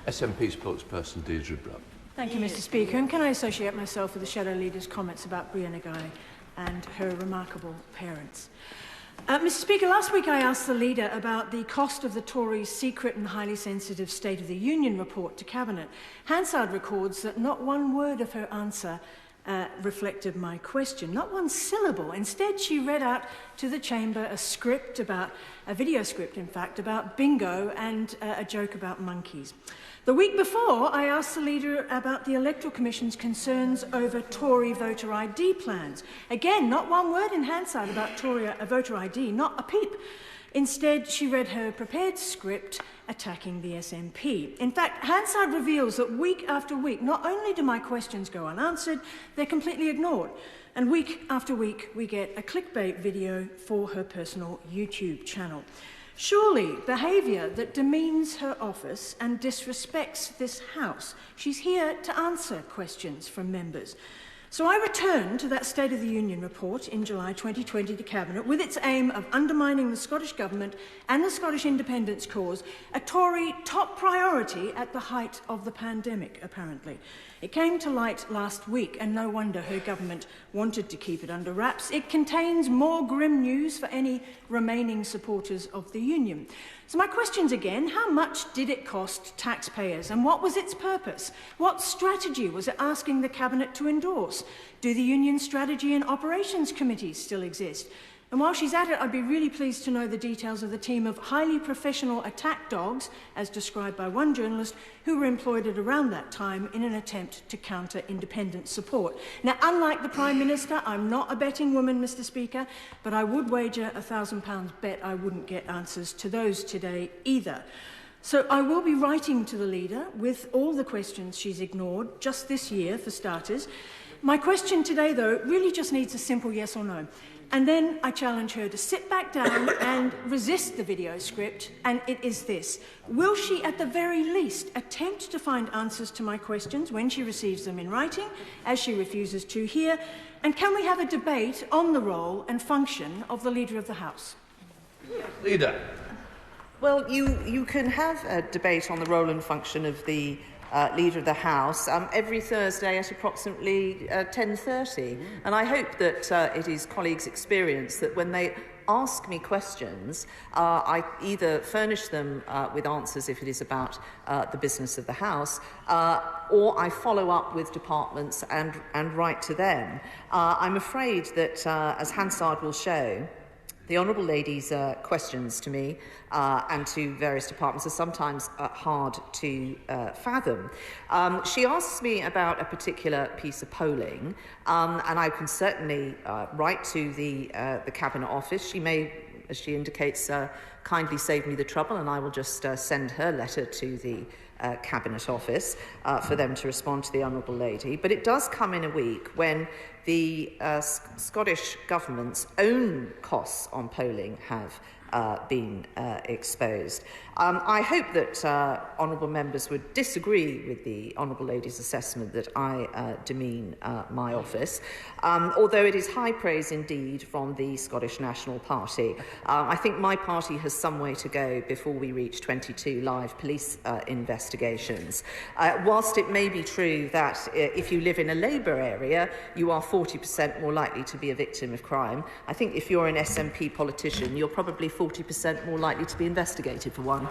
SNP spokesperson Deidre Brock. Thank you, Mr. Speaker. And can I associate myself with the Shadow Leader's comments about Brianna Guy and her remarkable parents? Mr. Speaker, last week I asked the Leader about the cost of the Tories' secret and highly sensitive State of the Union report to Cabinet. Hansard records that not one word of her answer reflected my question, not one syllable. Instead, she read out to the chamber a video script, in fact, about bingo and a joke about monkeys. The week before, I asked the Leader about the Electoral Commission's concerns over Tory voter ID plans. Again, not one word in Hansard about Tory voter ID, not a peep. Instead, she read her prepared script attacking the SNP. In fact, Hansard reveals that week after week, not only do my questions go unanswered, they're completely ignored. And week after week, we get a clickbait video for her personal YouTube channel. Surely, behaviour that demeans her office and disrespects this House. She's here to answer questions from members. So I returned to that State of the Union report in July 2020 to Cabinet with its aim of undermining the Scottish Government and the Scottish independence cause, a Tory top priority at the height of the pandemic, apparently. It came to light last week, and no wonder her government wanted to keep it under wraps. It contains more grim news for any remaining supporters of the Union. So my questions again, how much did it cost taxpayers and what was its purpose? What strategy was it asking the Cabinet to endorse? Do the Union Strategy and Operations Committees still exist? And while she's at it, I'd be really pleased to know the details of the team of highly professional attack dogs, as described by one journalist, who were employed at around that time in an attempt to counter independent support. Now, unlike the Prime Minister, I'm not a betting woman, Mr. Speaker, but I would wager a £1,000 bet I wouldn't get answers to those today either. So I will be writing to the Leader with all the questions she's ignored, just this year, for starters. My question today, though, really just needs a simple yes or no. And then I challenge her to sit back down and resist the video script, and it is this. Will she, at the very least, attempt to find answers to my questions when she receives them in writing, as she refuses to here? And can we have a debate on the role and function of the Leader of the House? Leader. Well, you can have a debate on the role and function of the Leader of the House every Thursday at approximately 10:30. And I hope that it is colleagues' experience that when they ask me questions, I either furnish them with answers if it is about the business of the House, or I follow up with departments and write to them. I'm afraid that, as Hansard will show, the Honourable Lady's questions to me and to various departments are sometimes hard to fathom. She asks me about a particular piece of polling, and I can certainly write to the Cabinet Office. She may, as she indicates, kindly save me the trouble, and I will just send her letter to the Cabinet Office for them to respond to the Honourable Lady. But it does come in a week when the Scottish Government's own costs on polling have been exposed. I hope that honourable members would disagree with the Honourable Lady's assessment that I demean my office, although it is high praise indeed from the Scottish National Party. I think my party has some way to go before we reach 22 live police investigations. Whilst it may be true that if you live in a Labour area, you are 40% more likely to be a victim of crime, I think if you're an SNP politician, you're probably 40% more likely to be investigated for one.